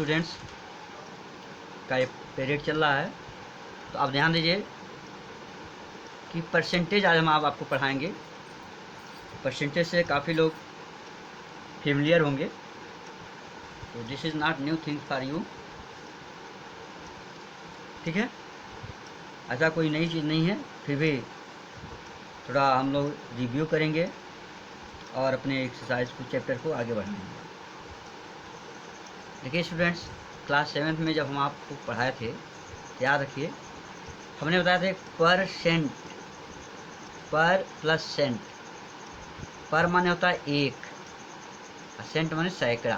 Students का ये period चल रहा है, तो आप ध्यान दीजिए कि परसेंटेज आज हम आपको पढ़ाएंगे। परसेंटेज से काफ़ी लोग फेमिलियर होंगे, तो this is not new thing for you. ठीक है, ऐसा कोई नई चीज़ नहीं है, फिर भी थोड़ा हम लोग रिव्यू करेंगे और अपने एक्सरसाइज को, चैप्टर को आगे बढ़ाएंगे। देखिए स्टूडेंट्स, क्लास 7th में जब हम आपको पढ़ाए थे, याद रखिए, हमने बताया था परसेंट, पर प्लस सेंट। पर माने होता है एक, और सेंट माने सैकड़ा,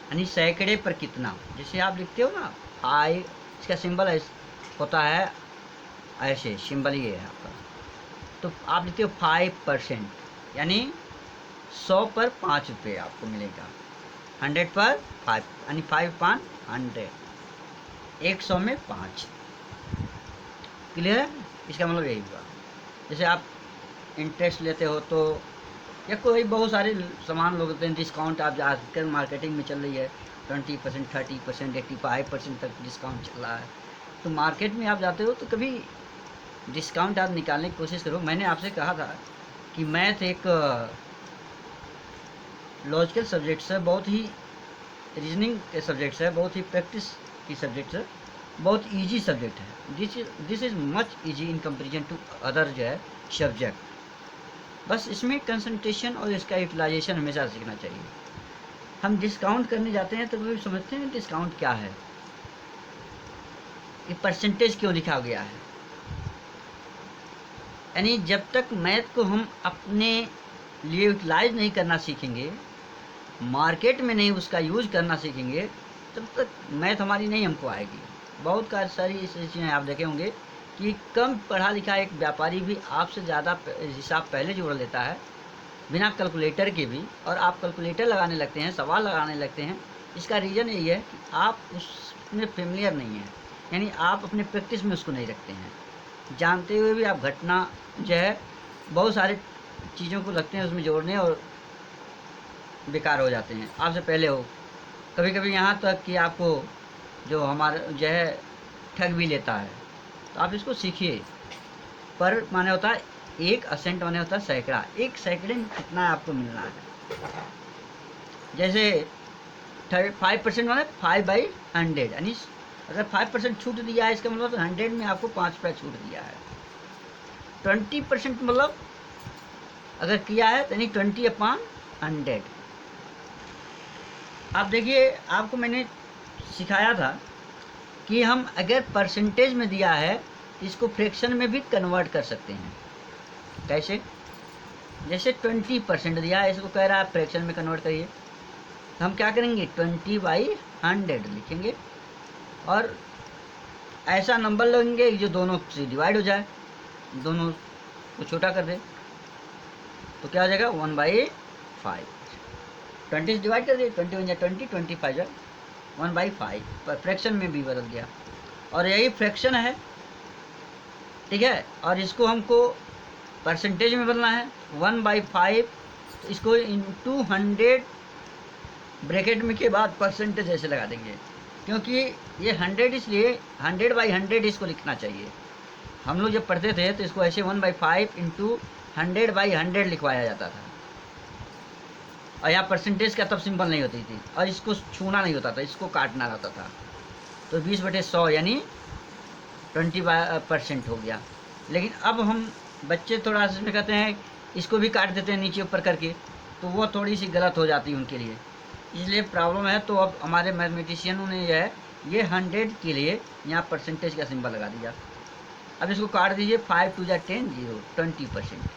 यानी सैकड़े पर कितना। जैसे आप लिखते हो ना 5, इसका सिंबल होता है ऐसे, सिंबल ये है आपका। तो आप लिखते हो 5%, यानी 100 पर 5 रुपये आपको मिलेगा। 100 पर 5, यानी 5/100, 100 में 5। क्लियर है? इसका मतलब यही हुआ। जैसे आप इंटरेस्ट लेते हो तो, या कोई बहुत सारे सामान लोग होते हैं, डिस्काउंट आप आजकल मार्केटिंग में चल रही है 20%, 30%, 85% तक डिस्काउंट चल रहा है। तो मार्केट में आप जाते हो तो कभी डिस्काउंट आप निकालने की कोशिश करो। मैंने आपसे कहा था कि मैथ एक लॉजिकल सब्जेक्ट्स है, बहुत ही रीजनिंग के सब्जेक्ट्स है, बहुत ही प्रैक्टिस की सब्जेक्ट्स है, बहुत इजी सब्जेक्ट है। This is much easy in comparison to other जो है सब्जेक्ट। बस इसमें कंसंट्रेशन और इसका यूटिलाइजेशन हमेशा सीखना चाहिए। हम डिस्काउंट करने जाते हैं तो कभी समझते हैं डिस्काउंट क्या है, ये परसेंटेज क्यों लिखा गया है। यानी जब तक मैथ को हम अपने लिए यूटिलाइज नहीं करना सीखेंगे, मार्केट में नहीं उसका यूज करना सीखेंगे, तब तक मैथ हमारी नहीं हमको आएगी। बहुत सारी ऐसी चीज़ें आप देखे होंगे कि कम पढ़ा लिखा एक व्यापारी भी आपसे ज़्यादा हिसाब पहले जोड़ लेता है बिना कैलकुलेटर के भी, और आप कैलकुलेटर लगाने लगते हैं, सवाल लगाने लगते हैं। इसका रीज़न यही है कि आप उसमें फेमिलियर नहीं हैं, यानी आप अपने प्रैक्टिस में उसको नहीं रखते हैं। जानते हुए भी आप घटना जो है बहुत सारे चीज़ों को लगते हैं उसमें जोड़ने, और बेकार हो जाते हैं आपसे पहले हो। कभी कभी यहाँ तक कि आपको जो हमारा जो है ठग भी लेता है। तो आप इसको सीखिए। पर माने होता है एक, असेंट माने होता है सैकड़ा। एक सैकड़े में कितना आपको मिलना है। जैसे 5% माने 5/100, यानी अगर 5% छूट दिया है, इसका मतलब 100 में आपको 5 रुपया छूट दिया है। 20% मतलब अगर किया है तो यानी 20/100। आप देखिए, आपको मैंने सिखाया था कि हम अगर परसेंटेज में दिया है तो इसको फ्रैक्शन में भी कन्वर्ट कर सकते हैं। कैसे? जैसे 20% दिया है, इसको कह रहा है फ्रैक्शन में कन्वर्ट करिए, तो हम क्या करेंगे 20/100 लिखेंगे, और ऐसा नंबर लेंगे जो दोनों से डिवाइड हो जाए, दोनों को छोटा कर दे, तो क्या हो जाएगा 1/5। 20 से डिवाइड कर दिए, 20 × 20, 25 1/5, पर फ्रैक्शन में भी बदल गया, और यही फ्रैक्शन है। ठीक है, और इसको हमको परसेंटेज में बदलना है 1/5, तो इसको इंटू 100 ब्रैकेट में के बाद परसेंटेज ऐसे लगा देंगे, क्योंकि ये 100 इसलिए 100/100 इसको लिखना चाहिए। हम लोग जब पढ़ते थे तो इसको ऐसे 1/5 इंटू 100/100 लिखवाया जाता था, और यहाँ परसेंटेज का तब सिंबल नहीं होती थी, और इसको छूना नहीं होता था, इसको काटना रहता था। तो 20/100 यानी 20% हो गया। लेकिन अब हम बच्चे थोड़ा सा इसमें कहते हैं, इसको भी काट देते हैं नीचे ऊपर करके, तो वो थोड़ी सी गलत हो जाती है उनके लिए, इसलिए प्रॉब्लम है। तो अब हमारे मैथमेटिशियनों ने जो है ये 100 के लिए यहाँ परसेंटेज का सिंबल लगा दिया। अब इसको काट दीजिए, 5 × 2 = 10, 0, 20%।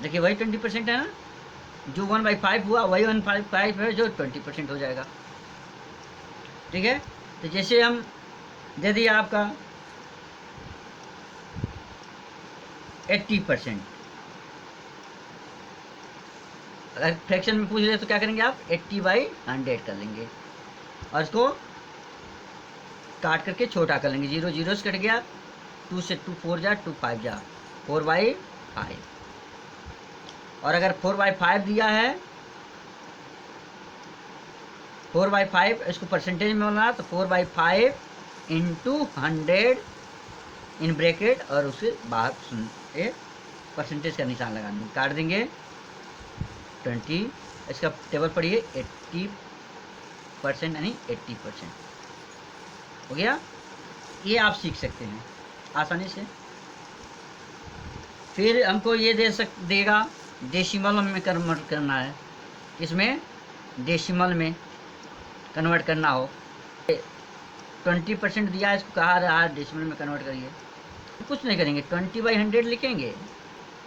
देखिए वही 20% है ना, जो 1/5 हुआ वही 1/5 है, जो 20% हो जाएगा। ठीक है, तो जैसे हम दे दिया आपका 80%, अगर फ्रैक्शन में पूछ ले तो क्या करेंगे आप 80/100 कर लेंगे, और इसको काट करके छोटा कर लेंगे, 0 0 से कट गया, 2 से 2 4 जा, 2 5 जा, 4/5। और अगर 4/5 दिया है, 4/5 इसको परसेंटेज में बोलना, तो 4/5 इंटू 100 इन ब्रैकेट और उसके बाहर एक परसेंटेज का निशान लगा देंगे, काट देंगे 20। इसका टेबल पढ़िए 80% यानी 80% हो गया। ये आप सीख सकते हैं आसानी से। फिर हमको ये देगा डेसिमल में कन्वर्ट करना है, इसमें डेसिमल में कन्वर्ट करना हो, 20% दिया है, इसको कहा रहा है डेसिमल में कन्वर्ट करिए। कुछ नहीं करेंगे, 20/100 लिखेंगे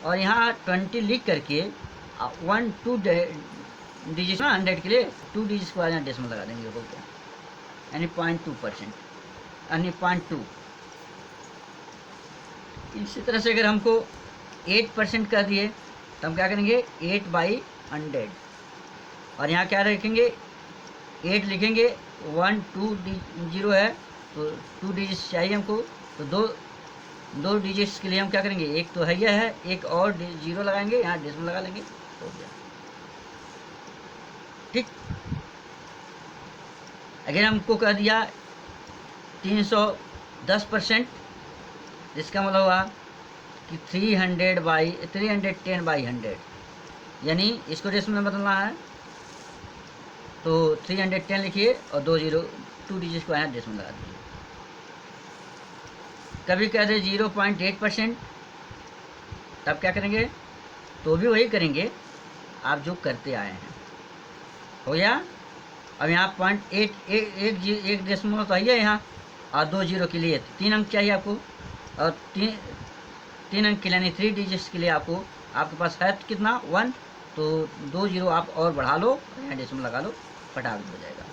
और यहाँ 20 लिख करके 2 डिजिट ना 100 के लिए 2 डिजिट के बाद यहाँ डेसिमल लगा देंगे, हो गया, यानी 0.2%, यानी 0.2। इसी तरह से अगर हमको 8% कर दिए तो हम क्या करेंगे 8/100 और यहाँ क्या रखेंगे 8 लिखेंगे, 1 2 0 है तो 2 डिजिट्स चाहिए हमको, तो दो डिजिट्स के लिए हम क्या करेंगे, एक तो है यह है, एक और 0 लगाएंगे, यहाँ डेसिमल लगा लेंगे, हो गया। ठीक। अगर हमको कह दिया 310%, जिसका मतलब हुआ कि 310/100, यानी इसको डेसिमल में बदलना है, तो 310 लिखिए और 2 डिजिट को यहाँ डेसिमल लगा दीजिए। कभी कह दे 0.8%, तब क्या करेंगे, तो भी वही करेंगे आप जो करते आए हैं, हो गया। अब यहाँ 0.8 एक डेसिमल तो है यहाँ, और 2 0 के लिए 3 अंक चाहिए आपको, और 3 अंक के लिए यानी 3 डिजिट्स के लिए आपके पास है कितना 1, तो 2 0 आप और बढ़ा लो, यहाँ डेसिमल लगा लो, फटाफट हो जाएगा।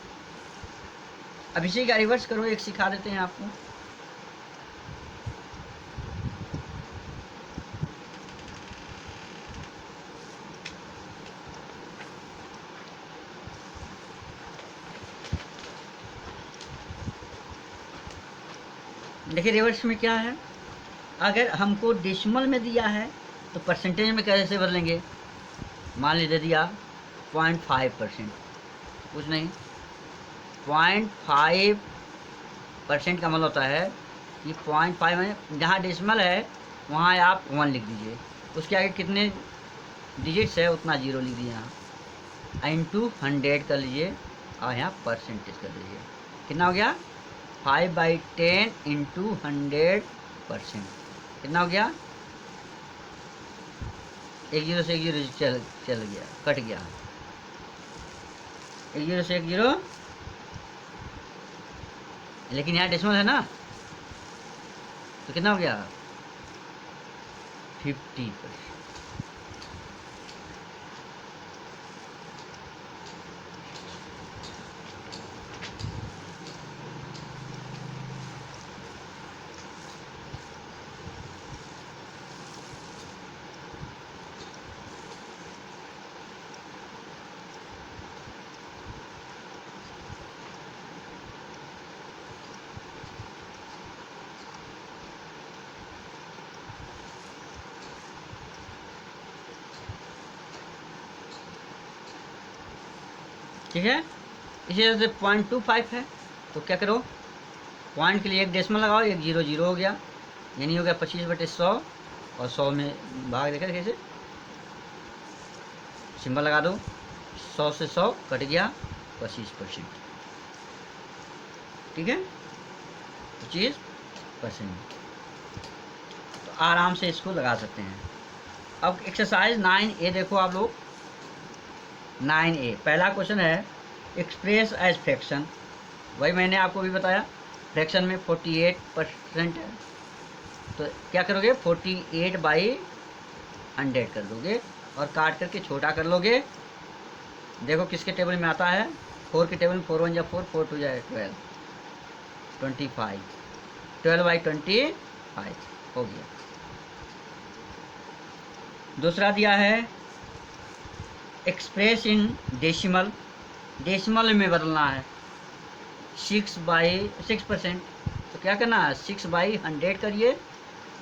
अब इसी का रिवर्स करो, एक सिखा देते हैं आपको। देखिए रिवर्स में क्या है, अगर हमको डेसिमल में दिया है तो परसेंटेज में कैसे बदलेंगे। मान लीजिए दिया 0.5%, कुछ नहीं, 0.5% का मतलब होता है कि 0.5 में जहाँ डेसिमल है वहाँ आप 1 लिख दीजिए, उसके आगे कितने डिजिट्स है उतना 0 लिख दीजिए, यहाँ इंटू 100 कर लीजिए और यहाँ परसेंटेज कर दीजिए, कितना हो गया 5/10 इंटू 100%, कितना हो गया, 1 0 से 1 0 चल गया, कट गया, 1 0 से 1 0, लेकिन यहाँ डेसिमल है ना, तो कितना हो गया 50%। ठीक है, इसी तरह से 0.25 है, तो क्या करो, पॉइंट के लिए एक डेसिमल लगाओ, 1 0 0 हो गया, यानी हो गया 25/100, और 100 में भाग देकर कैसे सिंबल लगा दो, 100 से 100 कट गया, 25%, ठीक है, 25%, तो आराम से इसको लगा सकते हैं। अब एक्सरसाइज 9A देखो आप लोग, 9A पहला क्वेश्चन है, एक्सप्रेस एज फ्रैक्शन, वही मैंने आपको भी बताया, फ्रैक्शन में 48% है, तो क्या करोगे 48/100 कर दोगे और काट करके छोटा कर लोगे। देखो किसके टेबल में आता है, 4 के टेबल में, 4 1 जा 4, 4 2 जा 12, 25, 12/25 हो गया। दूसरा दिया है एक्सप्रेस इन डेसिमल, डेसिमल में बदलना है, 6/6%, तो क्या करना है 6/100 करिए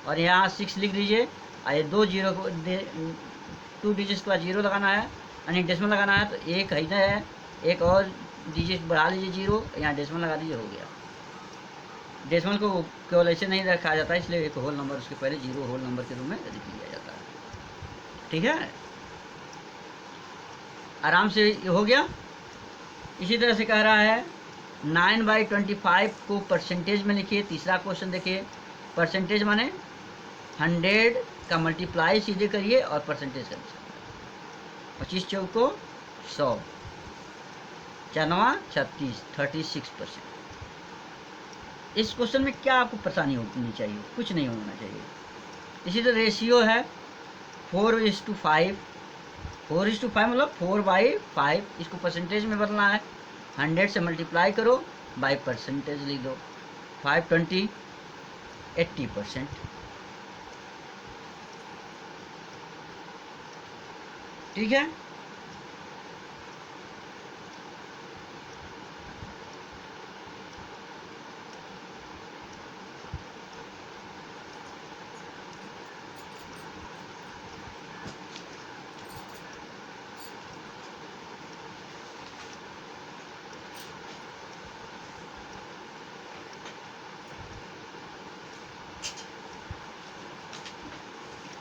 और यहाँ 6 लिख दीजिए और ये 2 0 को 2 डिजिट के बाद 0 लगाना है, यानी डेसिमल लगाना है, तो एक है, एक और डिजिट बढ़ा लीजिए 0, यहाँ डेसिमल लगा दीजिए, हो गया। डेसिमल को केवल ऐसे नहीं रखा जाता है, इसलिए एक होल नंबर उसके पहले 0 होल नंबर के रूप में लिख लिया जाता है। ठीक है, आराम से हो गया। इसी तरह से कह रहा है 9/25 को परसेंटेज में लिखिए। तीसरा क्वेश्चन देखिए, परसेंटेज माने 100 का मल्टीप्लाई सीधे करिए और परसेंटेज कर 25 चौको 100, 4 36, 36%। इस क्वेश्चन में क्या आपको परेशानी होनी चाहिए? कुछ नहीं होना चाहिए। इसी तरह रेशियो है 4:5, 4:5 मतलब 4/5, इसको परसेंटेज में बदलना है, 100 से मल्टीप्लाई करो, बाई परसेंटेज लिख दो, 520, 80%। ठीक है,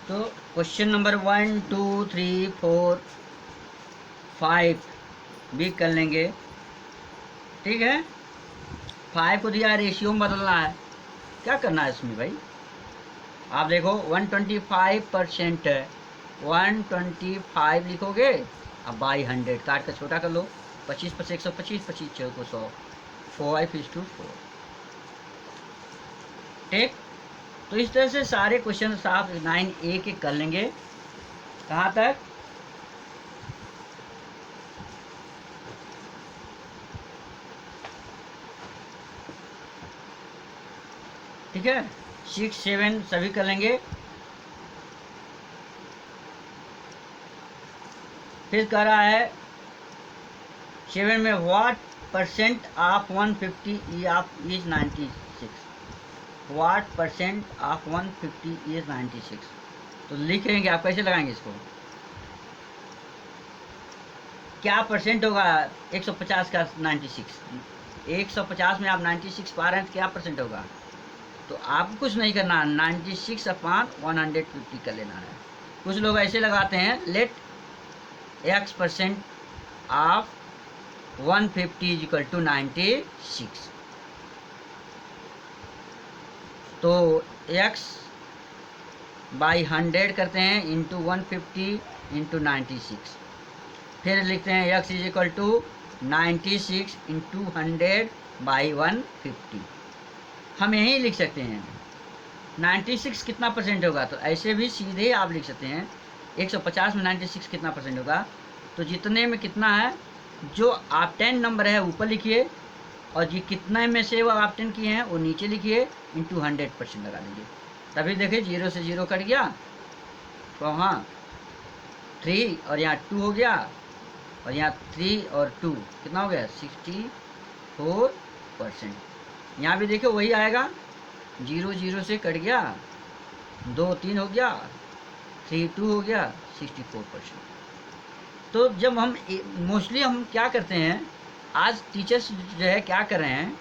तो क्वेश्चन नंबर 1 2 3 4 5 भी कर लेंगे। ठीक है, 5 को दिया रेशियो में बदलना है, क्या करना है इसमें भाई? आप देखो 125% है, 125 लिखोगे, अब बाई 100 काट कर छोटा कर लो, 25 + 125, 25 चौको 100, 4/4। ठीक, तो इस तरह से सारे क्वेश्चन आप 9A के कर लेंगे। कहाँ तक? ठीक है, 6 7 सभी कर लेंगे। फिर कह रहा है 7 में what percent of 150 is 96, what percent of 150 is 96। तो लिखेंगे, आप कैसे लगाएंगे इसको? क्या परसेंट होगा 150 का 96? 150 में आप 96 पा रहे हैं तो क्या परसेंट होगा? तो आपको कुछ नहीं करना, 96/150 कर लेना है। कुछ लोग ऐसे लगाते हैं, let x% of 150 is equal to 96। तो x/100 करते हैं, इंटू 150 इंटू 96, फिर लिखते हैं x is equal to 96 into 100/150। हम यही लिख सकते हैं 96 कितना परसेंट होगा, तो ऐसे भी सीधे आप लिख सकते हैं 150 में 96 कितना परसेंट होगा, तो जितने में कितना है, जो आप 10 नंबर है ऊपर लिखिए, और जी कितने में से वो आप 10 किए हैं वो नीचे लिखिए, इंटू 100% लगा लीजिए। तभी देखिए 0 से 0 कट गया, तो हाँ 3 और यहाँ 2 हो गया, और यहाँ 3 और 2 कितना हो गया 64%। यहाँ भी देखिए वही आएगा, 0 0 से कट गया, 2 3 हो गया, 3 2 हो गया, 64%। तो जब हम मोस्टली हम क्या करते हैं, आज टीचर्स जो है क्या कर रहे हैं,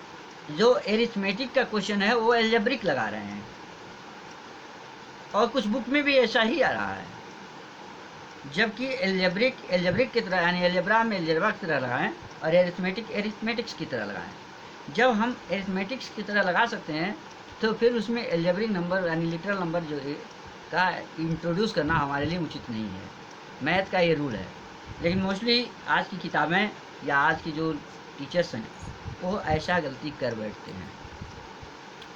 जो एरिथमेटिक का क्वेश्चन है वो एल्जेब्रिक लगा रहे हैं, और कुछ बुक में भी ऐसा ही आ रहा है, जबकि एल्जेब्रिक की तरह, यानी एल्जेब्रा में एल्जेब्रा की तरह लगाएं और एरिथमेटिक्स की तरह लगाएं। जब हम एरिथमेटिक्स की तरह लगा सकते हैं, तो फिर उसमें एल्जेब्रिक नंबर यानी लिटरल नंबर जो का इंट्रोड्यूस करना हमारे लिए उचित नहीं है। मैथ का ये रूल है, लेकिन मोस्टली आज की किताबें या आज की जो टीचर्स हैं वो ऐसा गलती कर बैठते हैं,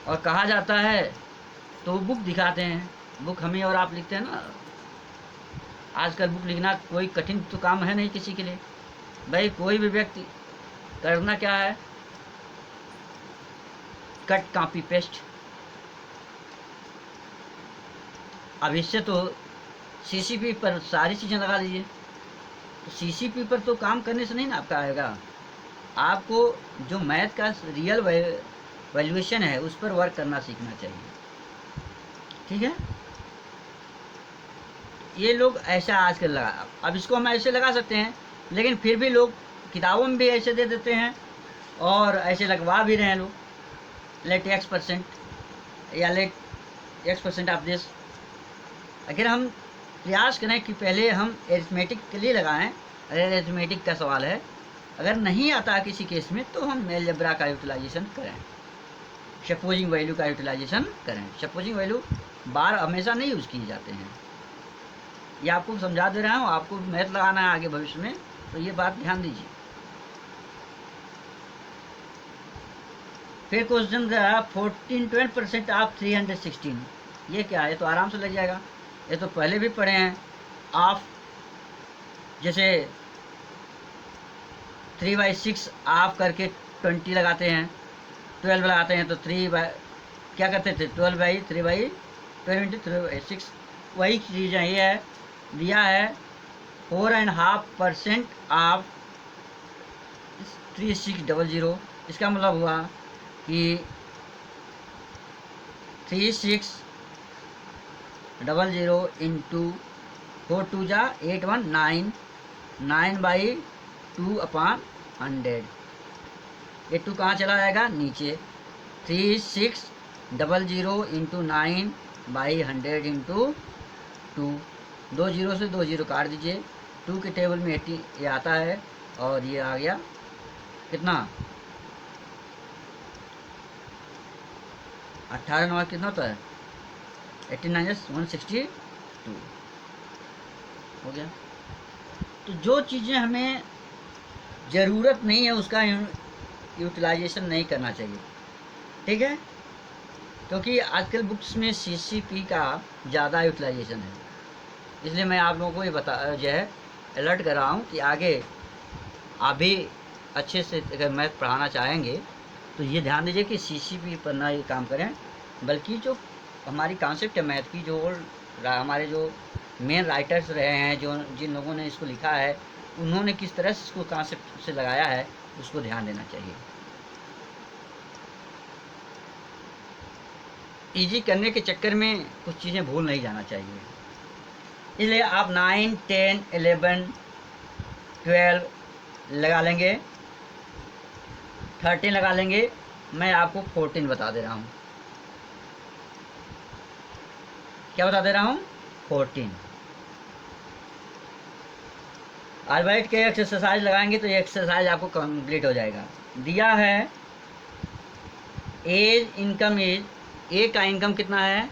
और कहा जाता है तो वो बुक दिखाते हैं, बुक हमें और आप लिखते हैं ना। आजकल बुक लिखना कोई कठिन तो काम है नहीं किसी के लिए भाई, कोई भी व्यक्ति करना क्या है, कट कॉपी पेस्ट। अब इससे तो सीसीपी पर सारी चीज़ें लगा लीजिए, तो सीसीपी पर तो काम करने से नहीं ना आपका आएगा, आपको जो मैथ का रियल वैल्यूएशन है उस पर वर्क करना सीखना चाहिए। ठीक है, ये लोग ऐसा आजकल लगा, अब इसको हम ऐसे लगा सकते हैं, लेकिन फिर भी लोग किताबों में भी ऐसे दे देते हैं और ऐसे लगवा भी रहे हैं लोग, लेट x% या लेट x% ऑफ दिस। अगर हम प्रयास करें कि पहले हम एरिथमेटिक के लिए लगाएं, अगर एरिथमेटिक का सवाल है, अगर नहीं आता किसी केस में तो हम अलजेब्रा का यूटिलाइजेशन करें, सपोजिंग वैल्यू का यूटिलाइजेशन करें। सपोजिंग वैल्यू बार हमेशा नहीं यूज़ किए जाते हैं, ये आपको समझा दे रहा हूँ। आपको मैथ लगाना है आगे भविष्य में, तो ये बात ध्यान दीजिए। फिर क्वेश्चन 14-12% ऑफ 316, ये क्या है? तो आराम से लग जाएगा, ये तो पहले भी पढ़े हैं। ऑफ जैसे 3/6 ऑफ करके 20 लगाते हैं, 12 लगाते हैं, तो 3 क्या करते थे, 12/3/12 वही चीज़ है। ये है दिया है 4.5% ऑफ 3600, इसका मतलब हुआ कि 3600 इंटू 4 2 जा 819, 9/2/100। ये 2 कहाँ चला जाएगा? नीचे। 3600 इंटू 9/100 इंटू 2, 2 जीरो से 2 जीरो काट दीजिए। 2 के टेबल में 80 ये आता है, और ये आ गया कितना? 18 9 कितना होता है? 89 162 हो गया। तो जो चीज़ें हमें ज़रूरत नहीं है उसका यूटिलाइजेशन नहीं करना चाहिए, ठीक है? क्योंकि आजकल बुक्स में सीसीपी का ज़्यादा यूटिलाइजेशन है, इसलिए मैं आप लोगों को ये जो है अलर्ट कर रहा हूँ कि आगे आप भी अच्छे से अगर मैथ पढ़ाना चाहेंगे तो ये ध्यान दीजिए कि सीसीपी पर ना ये काम करें, बल्कि जो हमारी कॉन्सेप्ट है मैथ की, जो हमारे जो मेन राइटर्स रहे हैं, जो जिन लोगों ने इसको लिखा है, उन्होंने किस तरह से इसको कॉन्सेप्ट से लगाया है, उसको ध्यान देना चाहिए। इजी करने के चक्कर में कुछ चीज़ें भूल नहीं जाना चाहिए। इसलिए आप 9 10 11 12 लगा लेंगे, 13 लगा लेंगे। मैं आपको 14 बता दे रहा हूँ। क्या बता दे रहा हूँ? 14। आज बैठ के एक्सरसाइज लगाएंगे तो ये एक्सरसाइज आपको कंप्लीट हो जाएगा। दिया है एज इनकम एज, ए का इनकम कितना है?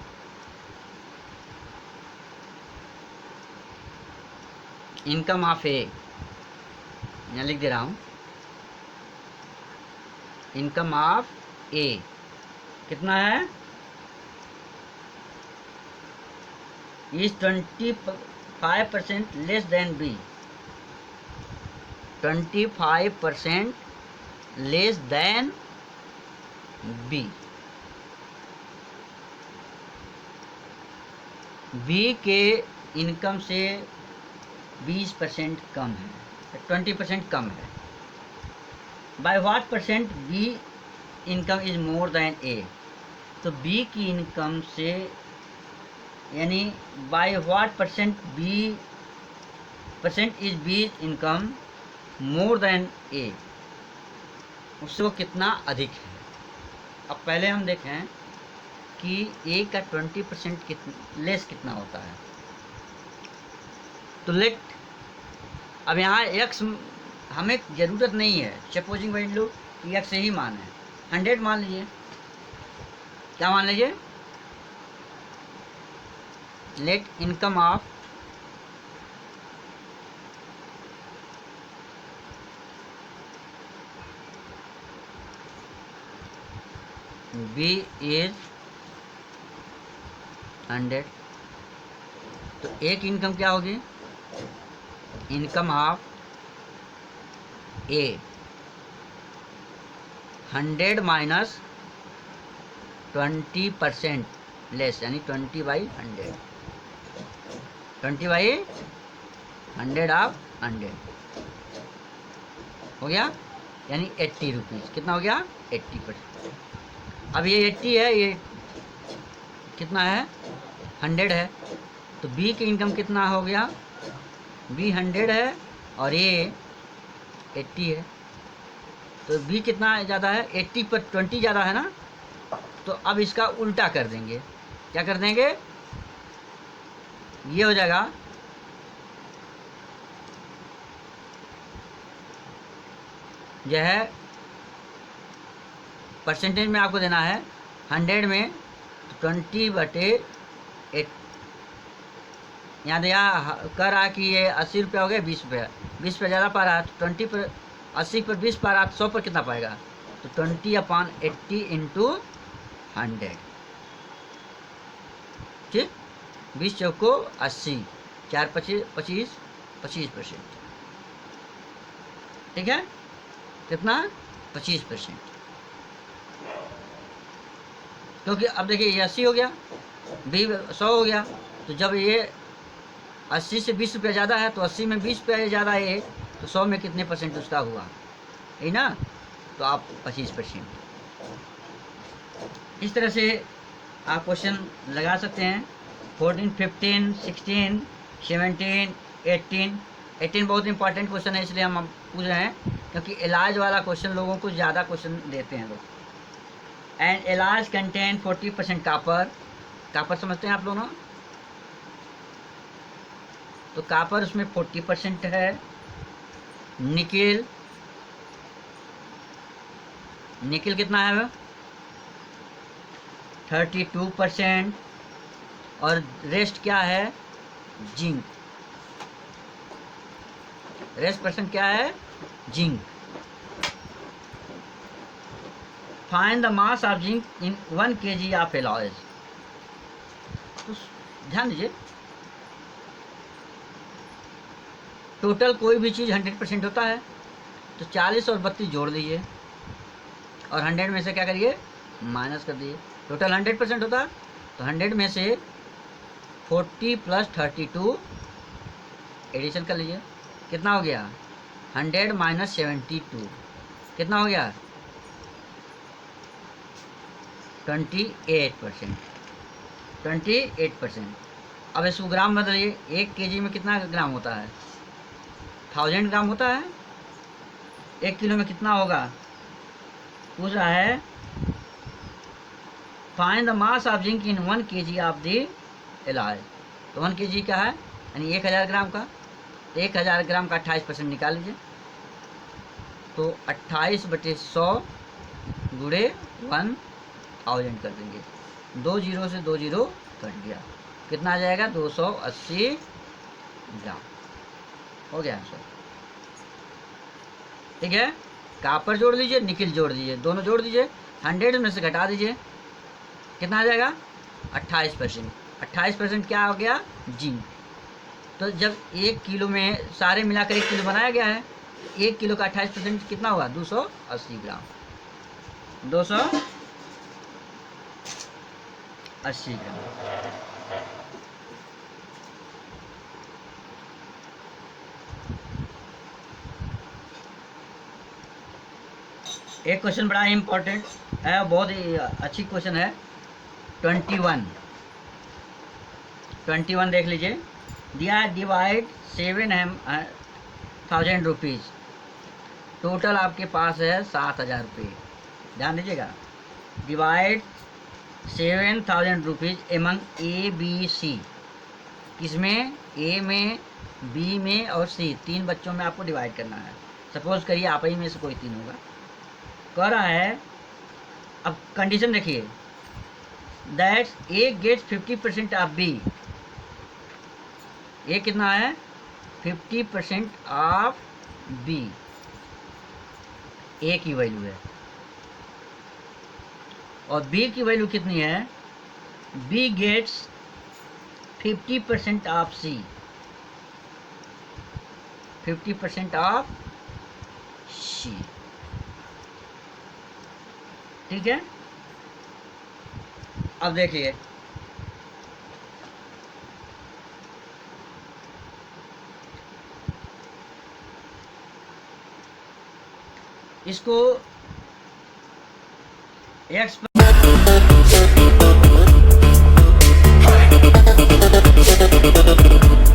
इनकम ऑफ ए, यहाँ लिख दे रहा हूँ, इनकम ऑफ ए कितना है? Is 25% less than B, 25% less than B. B के इनकम से 20% कम है, 20% कम है। By what percent B income is more than A? तो बी की इनकम से, यानी by what percent is B income more than A, उससे वो कितना अधिक है। अब पहले हम देखें कि ए का 20% लेस कितना होता है। तो लेट, अब यहाँ एक्स हमें ज़रूरत नहीं है, सपोजिंग वैल्यू एक्स ही मान है, 100 मान लीजिए। क्या मान लीजिए? Let income of B is 100। तो एक इनकम क्या होगी? Income of A 100 minus 20% less, यानी 20/100, 20/100 ऑफ 100 हो गया, यानी 80 रुपीज़। कितना हो गया? 80%। अब ये 80 है, ये कितना है? 100 है, तो बी की इनकम कितना हो गया, बी 100 है और ये 80 है, तो बी कितना ज़्यादा है, 80 पर 20 ज़्यादा है ना। तो अब इसका उल्टा कर देंगे, क्या कर देंगे, ये हो जाएगा यह है परसेंटेज में आपको देना है 100 में, तो 20/8, यहाँ दिया कर रहा कि ये 80 रुपया हो गया, 20 रुपया, 20 रुपया ज़्यादा पा रहा है, तो 20 पर 80 पर 20 पा रहा है, तो 100 पर कितना पाएगा, तो 20/80 इंटू 100, ठीक, 20 चौको 80, 4 25 25%, ठीक है, कितना 25%, क्योंकि अब देखिए ये 80 हो गया, बी 100 हो गया, तो जब ये 80 से 20 रुपया ज़्यादा है, तो 80 में 20 रुपया ज़्यादा है, तो 100 में कितने परसेंट उसका हुआ, है ना, तो आप 25%। इस तरह से आप क्वेश्चन लगा सकते हैं। 14, 15, 16, 17, 18 बहुत इंपॉर्टेंट क्वेश्चन है, इसलिए हम पूछ रहे हैं, क्योंकि इलाज वाला क्वेश्चन लोगों को ज़्यादा क्वेश्चन देते हैं लोग। एंड इलाज कंटेन 40% कापर, कापर समझते हैं आप लोग ना, तो कापर उसमें 40% है, निकिल, निकिल कितना है, 32%, और रेस्ट क्या है, जिंक, रेस्ट परसेंट क्या है, zinc. Find the mass of zinc in 1 kg of alloys, तो ध्यान दीजिए, टोटल कोई भी चीज़ 100% होता है, तो 40 और 32 जोड़ दीजिए, और 100 में से क्या करिए, माइनस कर दीजिए। टोटल 100% होता है, तो 100 में से 40 + 32 एडिशन कर लीजिए, कितना हो गया, 100 - 72, कितना हो गया, 28%, 28%। अब इसको ग्राम बदलिए, 1 kg में कितना ग्राम होता है, 1000 ग्राम होता है, 1 किलो में कितना होगा, पूछ रहा है find the mass of zinc in 1 kg of the alloy, तो 1 kg का है यानी 1000 ग्राम का, 1000 ग्राम का 28% निकाल लीजिए, तो 28/100 गुणे 1000 कर देंगे, 2 जीरो से 2 जीरो कट गया, कितना आ जाएगा, 280 ग्राम हो गया आंसर, ठीक है। कापर जोड़ लीजिए, निकिल जोड़ दीजिए, दोनों जोड़ दीजिए, 100 में से घटा दीजिए, कितना आ जाएगा, 28%, 28% क्या हो गया, जिंक। तो जब 1 किलो में सारे मिलाकर 1 किलो बनाया गया है, 1 किलो का 28% कितना हुआ, 280 ग्राम, 280 ग्राम। एक क्वेश्चन बड़ा इंपॉर्टेंट है, बहुत ही अच्छी क्वेश्चन है, 21 देख लीजिए, दिया है डिवाइड 7,000 रुपीज़, टोटल आपके पास है 7,000 रुपये, ध्यान दीजिएगा, divide 7,000 rupees among A B C, किसमें, ए में, बी में और सी, 3 बच्चों में आपको डिवाइड करना है। सपोज करिए आप ही में से कोई 3 होगा, कह रहा है, अब कंडीशन देखिए, that A gets 50% of B, A कितना है, 50% ऑफ बी, ए की वैल्यू है, और बी की वैल्यू कितनी है, B gets 50% of C, 50% of C, ठीक है। अब देखिए, इसको x